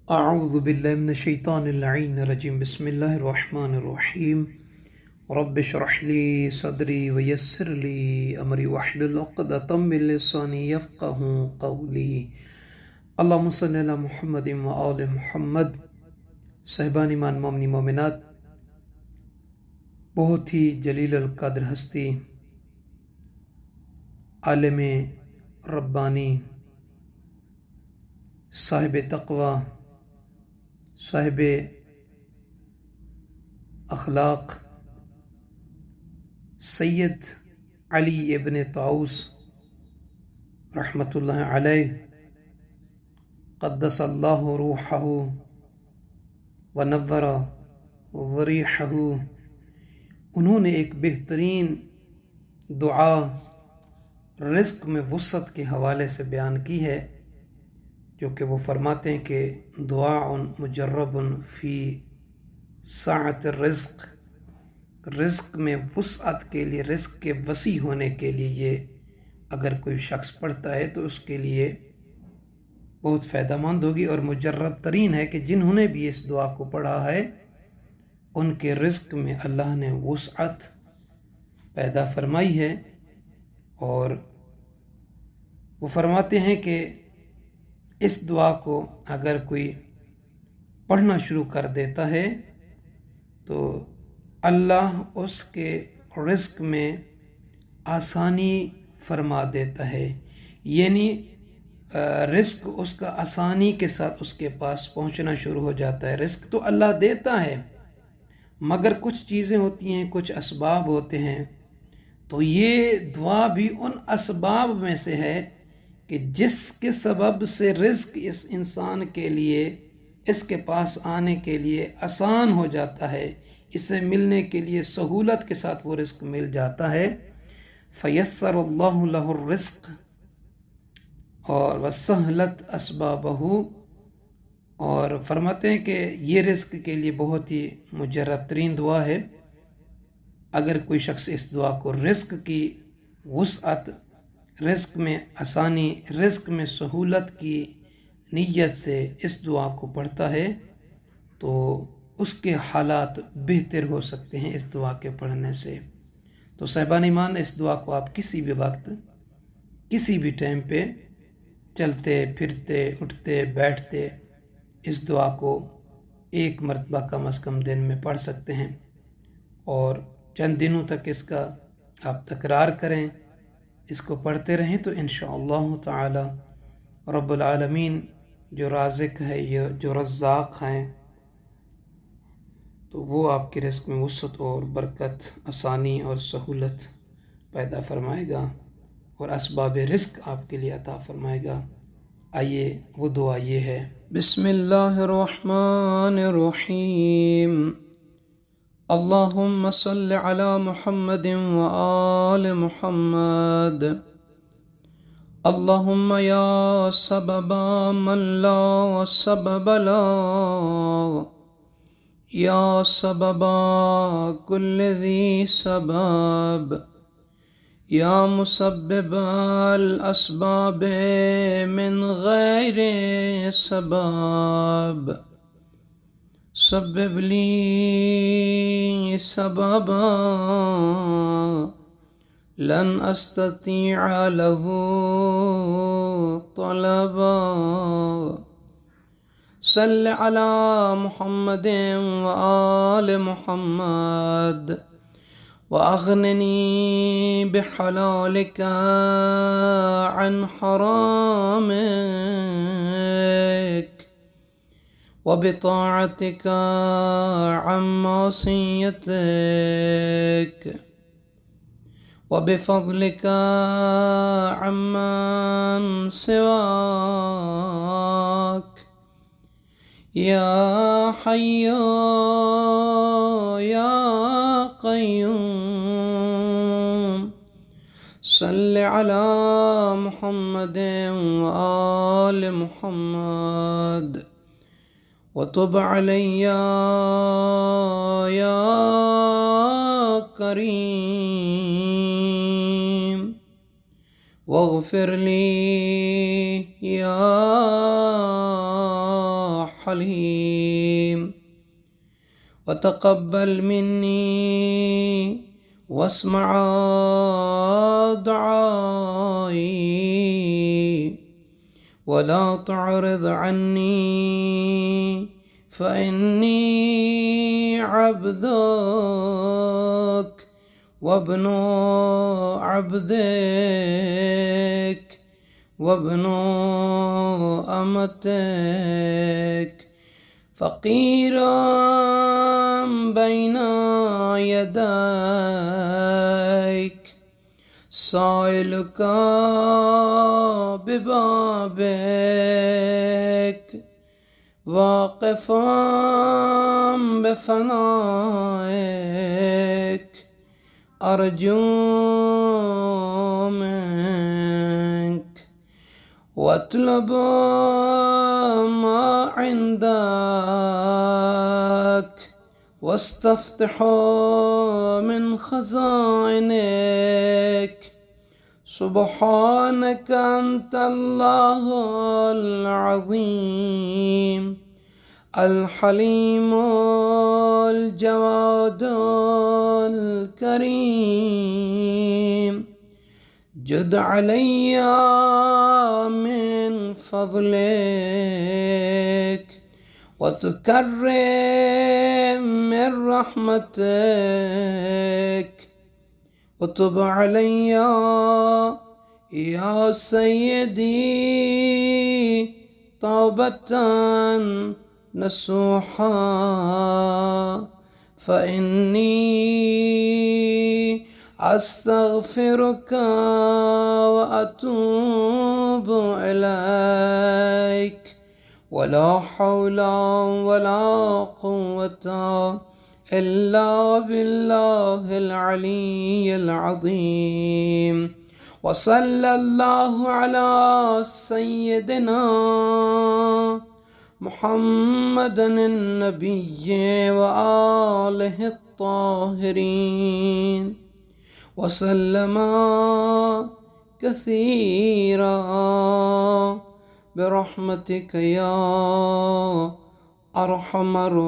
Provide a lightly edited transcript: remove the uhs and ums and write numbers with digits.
اعوذ باللہ من الشیطان اللعین الرجیم بسم اللہ الرحمن الرحیم رب اشرح لی صدری ویسر لی امری واحلل عقدۃ من لسانی یفقہوا قولی اللہم صلی علی محمد وآل محمد۔ صاحبان ایمان مومنی مومنات، بہت ہی جلیل القدر ہستی، عالم ربانی، صاحب تقوی، صاحب اخلاق، سید علی ابن طاؤس رحمۃ اللہ علیہ، قدس اللہ روحہ ونور ضریحہ، انہوں نے ایک بہترین دعا رزق میں وسعت کے حوالے سے بیان کی ہے، جو کہ وہ فرماتے ہیں کہ دعاء مجرب فی سعۃ الرزق، رزق میں وسعت کے لیے، رزق کے وسیع ہونے کے لیے یہ اگر کوئی شخص پڑھتا ہے تو اس کے لیے بہت فائدہ مند ہوگی، اور مجرب ترین ہے کہ جنہوں نے بھی اس دعا کو پڑھا ہے ان کے رزق میں اللہ نے وسعت پیدا فرمائی ہے۔ اور وہ فرماتے ہیں کہ اس دعا کو اگر کوئی پڑھنا شروع کر دیتا ہے تو اللہ اس کے رزق میں آسانی فرما دیتا ہے، یعنی رزق اس کا آسانی کے ساتھ اس کے پاس پہنچنا شروع ہو جاتا ہے۔ رزق تو اللہ دیتا ہے، مگر کچھ چیزیں ہوتی ہیں، کچھ اسباب ہوتے ہیں، تو یہ دعا بھی ان اسباب میں سے ہے کہ جس کے سبب سے رزق اس انسان کے لیے، اس کے پاس آنے کے لیے آسان ہو جاتا ہے، اسے ملنے کے لیے سہولت کے ساتھ وہ رزق مل جاتا ہے۔ فیسر اللہ لہ الرزق اور وسہلت اسبابہ، اور فرماتے ہیں کہ یہ رزق کے لیے بہت ہی مجرب ترین دعا ہے۔ اگر کوئی شخص اس دعا کو رزق کی وسعت، رزق میں آسانی، رزق میں سہولت کی نیت سے اس دعا کو پڑھتا ہے تو اس کے حالات بہتر ہو سکتے ہیں اس دعا کے پڑھنے سے۔ تو صاحبان ایمان، اس دعا کو آپ کسی بھی وقت، کسی بھی ٹائم پہ، چلتے پھرتے اٹھتے بیٹھتے، اس دعا کو ایک مرتبہ کم از کم دن میں پڑھ سکتے ہیں، اور چند دنوں تک اس کا آپ تکرار کریں، اس کو پڑھتے رہیں تو انشاءاللہ تعالی رب العالمین جو رازق ہے، یہ جو رزاق ہیں، تو وہ آپ کے رزق میں وسعت اور برکت، آسانی اور سہولت پیدا فرمائے گا، اور اسباب رزق آپ کے لیے عطا فرمائے گا۔ آئیے وہ دعا یہ ہے۔ بسم اللہ الرحمن الرحیم، اللہم صل علی محمد وآل محمد، اللہم یا سبب من لا سبب لا، یا سبب کل ذی سبب، یا مسبب الاسباب من غیر سبب، سبب لی سببا لن استطیع له طلبا، صل علی محمد وآل محمد، وأغنني بحلالك عن حرامك، وبطاعتك عن معصيتك، وبفضلك عمن سواك، يا حي يا قيوم، صل على محمد وآل محمد، وتب علي يا كريم، واغفر لي يا حليم وتقبل مني واسمع دعائي ولا تعرض عني فإني عبدك وابن عبدك وابن أمتك فقيرا بين يديك سائلك ببابك واقفا بفنائك أرجو منك واطلب ما عندك واستفتح من خزائنك سبحانك أنت الله العظيم الحليم الجواد الكريم جد علي من فضلك وتكرم من رحمتك وتب علي يا سيدي توبة نصوحا فإني أستغفرك وأتوب إليك ولا حول ولا قوة إلا بالله العلي العظيم وصلى الله على سيدنا محمد النبي وآله الطاهرين وسلم كثيرا برحمتك يا أرحم الراحمين.